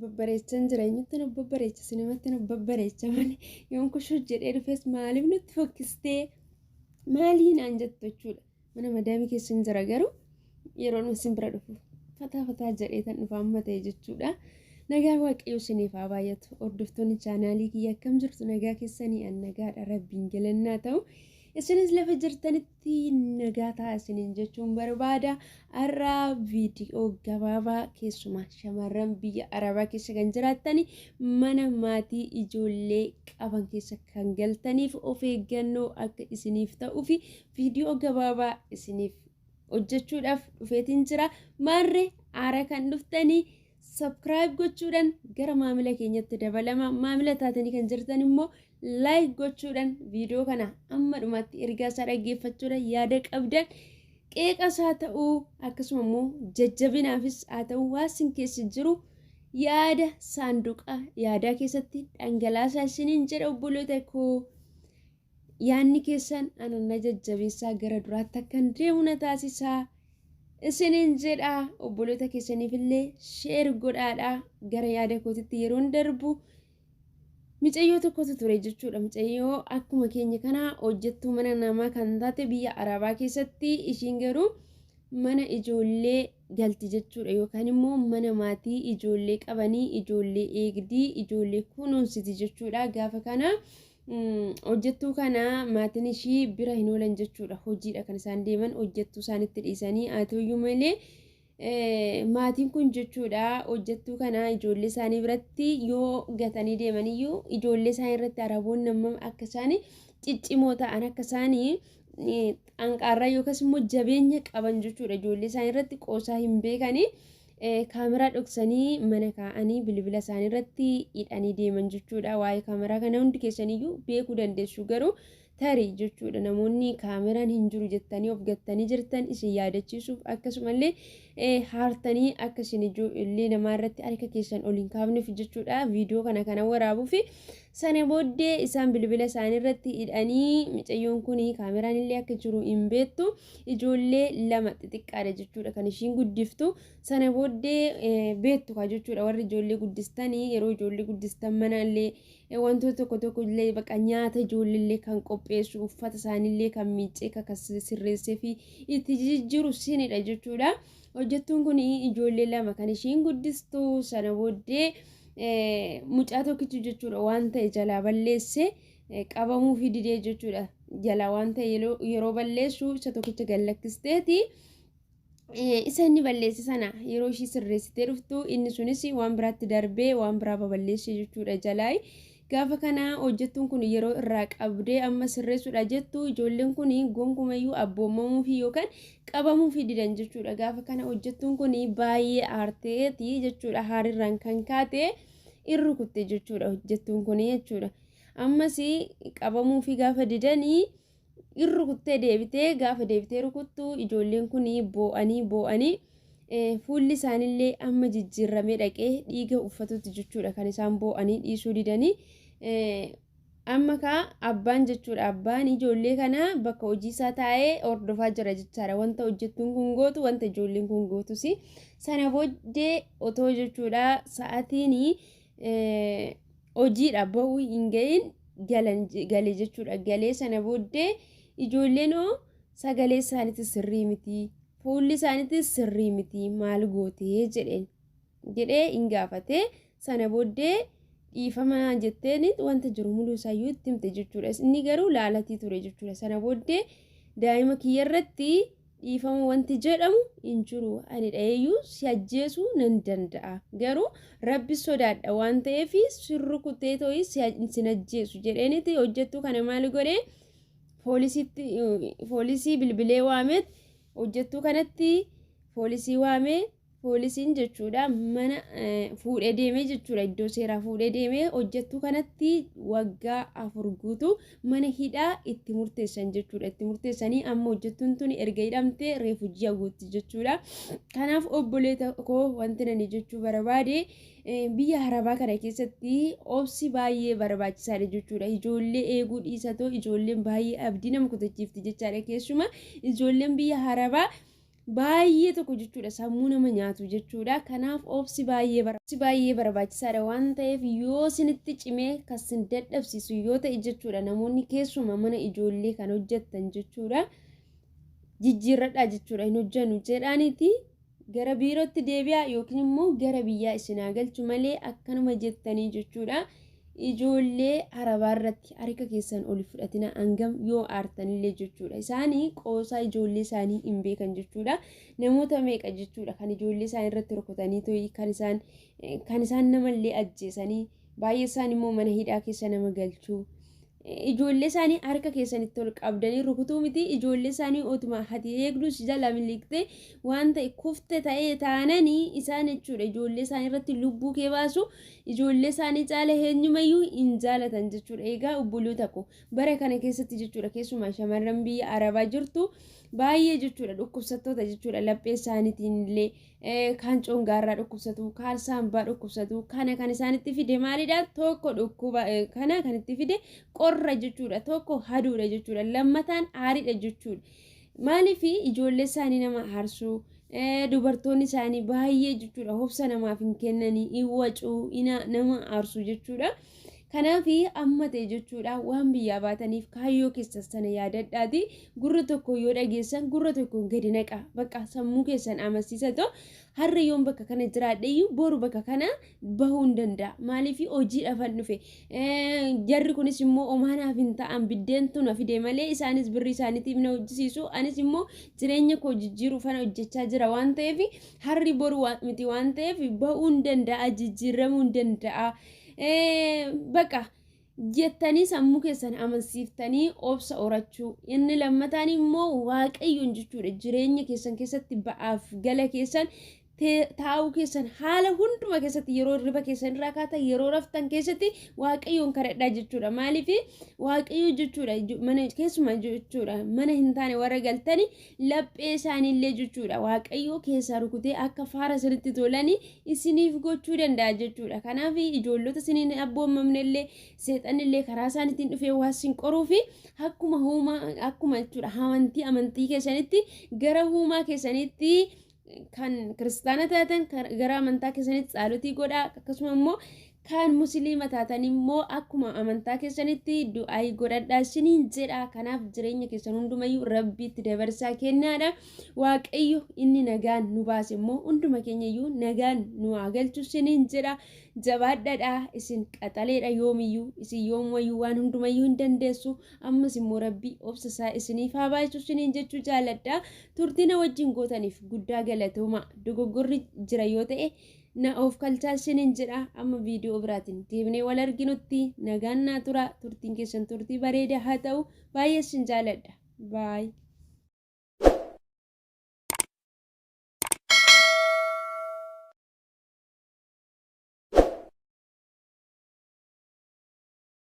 babbareechan jireenyatti nu babbareecha sinimatti nu babbareecha malee yoon kushuu jedhee dhufes maaliif nutti fokkistee maalii naan jettu jechuudha. Mana madaamii keessa hin jira garuu yeroo nu isin bira dhufu fataa jedhee tan dhufa amma ta'e jechuudha. Nagaa waaqayyoo isiniif haa baay'atu. Hordoftoonni chaanaalii kiyya akkam jirtu nagaa keessanii an nagaadha rabbiin galannaa ta'u. Isinis lafa jirtanitti nagaa ta'a isiniin jechuun barbaada. Har'a viidiyoo gabaabaa keessumaa shamarran biyya Arabaa keessa kan jiraatani mana maatii ijoollee qaban keessa kan galtaniif of eeggannoo akka isiniif ta'uu fi viidiyoo gabaabaa isiniif hojjechuudhaaf dhufeetiin jira. Maarree aara kan dhuftanii subscribe gochuudhaan gara maamila keenyatti dabalama. Maamila taatanii kan jirtan immoo like gochuudhaan viidiyoo kana amma dhumatti ergaa isaa dhaggeeffachuudhaan yaada qabdan qeeqas haa ta'uu akkasuma immoo jajjabinaafis haa ta'uu waasin keessa jiru yaada saanduqa yaadaa keessatti dhangalaasaa isiniin jedha obboloota koo. Yaanni keessan ananna jajjabeessaa gara duraatti akkan deemu na taasisaa. Isiniin jedha obboloota keessaniif illee sheer godhaadha gara yaada kootitti yeroon darbu. Micayyoo tokkotu ture jechuudha. Micayyoo akkuma keenya kana hojjettuu mana namaa kan taate biyya Arabaa keessatti ishiin garuu mana ijoollee galti jechuudha yookaan immoo mana maatii ijoollee qabanii ijoollee eegdii ijoollee kunuunsiti jechuudha. Gaafa kana hojjettuu kana maatiin ishii bira hin oolan jechuudha. Hojiidha kan isaan deeman hojjettuu isaanitti dhiisanii haa ta'uyyuu malee maatiin kun jechuudha hojjettuu kana ijoollee isaanii biratti yoo gatanii deemaniyyuu ijoollee isaanii irratti Araboonni amma akka isaanii ciccimoo ta'an akka isaanii xanqaarraa yookaas immoo jabeenya qaban jechuudha. Ijoollee isaanii irratti qoosaa hin beekanii kaameraa dhoksanii mana kaa'anii bilbila isaanii irratti hidhanii deeman jechuudha. Waa'ee kaameraa kana hundi keessaniyyuu beekuu dandeessu garuu tarii jechuudha. Namoonni kaameraan hin jiru jettanii of gattanii jirtan isin yaadachiisuuf akkasumallee haartanii akka isin ijoollee namaa irratti harka keessan ol hin kaafneef jechuudha. Viidiyoo kana waraabuu fi sana booddee isaan bilbila isaanii irratti hidhanii micayyoon kun kaameraan illee akka jiru hin beektu ijoollee lama xixiqqaadha jechuudha kan ishiin guddiftu. Sana booddee beektu jechuudha warri ijoollee guddistanii yeroo ijoollee guddistan mana illee wantoota tokko illee baqa nyaata ijoollee illee kan qopheessu uffata isaanii illee kan miicee kan sirreessee fi itti jijjiiru siinidha jechuudha. Hojjettuun kun ijoollee lama kan ishiin guddistu. Sana booddee mucaa tokkichi jechuudha waan ta'e jalaa balleesse qabamuu fi didee jechuudha. Jalaa waan ta'e yeroo balleessu isa tokkicha gallakkisteeti. Isa inni balleesse sana yeroo ishii sirreessitee dhuftu inni sunis waan biraatti darbee waan biraa baballeesse jechuudha jalaa. Gaafa kana hojjettuun kun yeroo irraa qabdee amma sirreessuudha jettu ijoolleen kun gonkumayyuu abboomamuu fi yookaan qabamuu fi didan jechuudha. Gaafa kana hojjettuun kun baay'ee aarteeti jechuudha. Haarirraan kan kaate irrukutte jechuudha hojjettuun kun jechuudha. Ammas qabamuu fi gaafa didanii irrukuttee deebitee gaafa deebitee rukuttu ijoolleen kun boo'anii fuulli isaanillee amma jijjiirramee dhaqee dhiiga uffatutti jechuudha kan isaan boo'anii dhiisuu didanii. Amma abbaan jechuudha abbaan ijoollee kana bakka hojii isaa taa'ee hordofaa jira jechaadha. Wanta hojjettuun kun gootu wanta ijoolleen kun gootus. Sana booddee otoo jechuudha sa'aatiin hojiidha bahuu hin gahin galee jechuudha. Galee sana booddee ijoolleen sagalee isaaniitti sirrii miti. Fuulli isaaniitis sirrii miti maal gootee jedhee hin gaafate. Sana booddee dhiifama jetteen wanta jiru muluu isaayyuu itti himte jechuudha. Inni garuu laalatii ture jechuudha. Sana booddee daa'ima kiyya irratti dhiifama wanti jedhamu hin jiru. Ani dhayeeyyuu si ajjeesuu nan danda'a. Garuu rabbi sodaadha waan ta'eef sirru kutee tooyi sin ajjeesu jedheenitti hojjettuu kana maal godhee poolisii bilbilee waameet. Hojjettuu kanatti poolisii waamee poolisiin jechuudha mana fuudhee deemee jechuudha iddoo seeraa fuudhee deemee hojjettuu kanatti waggaa 4 guutuu mana hidhaa itti murteessan jechuudha. Itti murteessanii amma hojjettuun tun erga hidhamtee reefu ji'a guutti jechuudha. Kanaaf obboleeta koo wanti nani jechuu barbaade biyya Arabaa kana keessatti obsi baay'ee barbaachisaadha jechuudha. Ijoollee eeguu dhiisatoo ijoolleen baay'ee abdii nama kutachiifti jechaadha. Keessumaa ijoolleen biyya Arabaa baay'ee tokko jechuudha sammuu nama nyaatu jechuudha. Kanaaf obsi baay'ee barbaachisaadha waan ta'eef yoo isinitti cimee kan isin dadhabsiisu yoo ta'e jechuudha namoonni keessuma mana ijoollee kan hojjettan jechuudha jijjiirradhaa jechuudha hin hojjennu jedhaaniiti gara biirootti deebi'aa yookiin immoo gara biyyaa isin galchu malee akkanuma jettanii jechuudha. Ijoollee arabaa irratti harka keessan oli fudhatina hangam yoo aartanillee jechuudha. Isaanii qoosaa ijoollee isaanii hin beekan jechuudha. Namoota meeqa jechuudha kan ijoollee isaanii irratti rukutanii to'ii kan isaan namallee ajjeesanii baay'ee isaan immoo mana hidhaa keessa nama galchuu. Ijoollee isaanii harka keessanitti ol qabdanii rukutuu miti. Ijoollee isaanii otuma hati eegdus jala miliqxee waan ta'e kufte ta'ee taananii isaan jechuudha ijoollee isaanii irratti lubbuu kee baasu. Ijoollee isaanii caala eenyumayyuu hin jaalatan jechuudha. Egaa obboloota koo bara kana keessatti jechuudha keessumaa shamarran biyya arabaa jirtu baay'ee jechuudha dhukkubsattoota jechuudha laphee isaaniitiin illee kan congaarraa dhukkubsatu kaan saambaa dhukkubsatu kana kan isaanitti fide maalidha tokko dhukkuba kana kan itti fide qorra jechuudha tokko haduudha jechuudha lammataan aariidha jechuudha. Maaliif ijoollee isaanii nama aarsuu dubartoonni isaanii baay'ee jechuudha hobsa namaaf hin kennanii hin wacuu nama aarsuu jechuudha. Kanaaf amma ta'e jechuudha waan biyyaa baataniif kaayyoo keessan sana yaadadhaati. Gurra tokko yoo dhageessan gurra tokko gadi naqa bakka sammuu keessan amansiisatoo har'a yoon bakka kana jiraadheeyyuu boru bakka kana bahuu hin danda'a. Maaliif hojii dhafan dhufe jarri kunis immoo omaanaaf hin ta'an biddeentu na fide malee isaanis birri isaaniitiif na hojjisiisu anis immoo jireenya koo jijjiiruu fana hojjechaa jira waan ta'eef harri boru miti waan ta'eef bahuu hin danda'a jijjiiramuu hin danda'a. Bakka jettanii sammuu keessan amansiiftanii obsa horachuu inni lammataan immoo waaqayyoon jechuudha jireenya keessan keessatti ba'aaf gala keessan taa'uu keessan haala hunduma keessatti yeroo riba keessan irraa kaata yeroo raftan keessatti waaqayyoon kadhadhaa jechuudha. Maaliif waaqayyo jechuudha mana keessuma jechuudha mana hin taane warra galtanii laphee isaaniillee jechuudha waaqayyo keessaa rukutee akka faara sirriitti tolanii isiniif gochuu danda'a jechuudha. Kanaaf ijoollota isiniin abboomamnellee seexanillee karaa isaaniitiin dhufee waasin qoruu fi akkuma jechuudha amantii keessanitti gara huumaa keessanitti kan kiristaana taatan gara amantaa keessanitti ጸሎtii godhaa akkasuma immoo kan musliima taatan immoo akkuma amantaa keessanitti du'aa godhadhaa isiniin jedha. Kanaaf jireenya keessan hundumayyuu rabbiitti dabarsaa kennaadha. Waaqayyo inni nagaan nu baase immoo hunduma keenyayyuu nagaan nu galchu isiniin jedha. Jabaadhaadha isin qaxaleedha yoomiyyuu isin yoomayyuu waan hundumayyuu hin dandeessu. Ammas immoo rabbii obsa isaa isiniif haa baay'isu isiniin jechuu jaalladha. Turtina wajjin gootaniif guddaa galatooma. Dogoggorri jira yoo ta'e na of kalchaa isiniin jedha. Amma viidiyoo biraatiin deebinee wal arginutti nagaan naa tura. Turtiin keessan turtii bareedaa haa ta'u. Baay'ee isin jaalladha. Baay.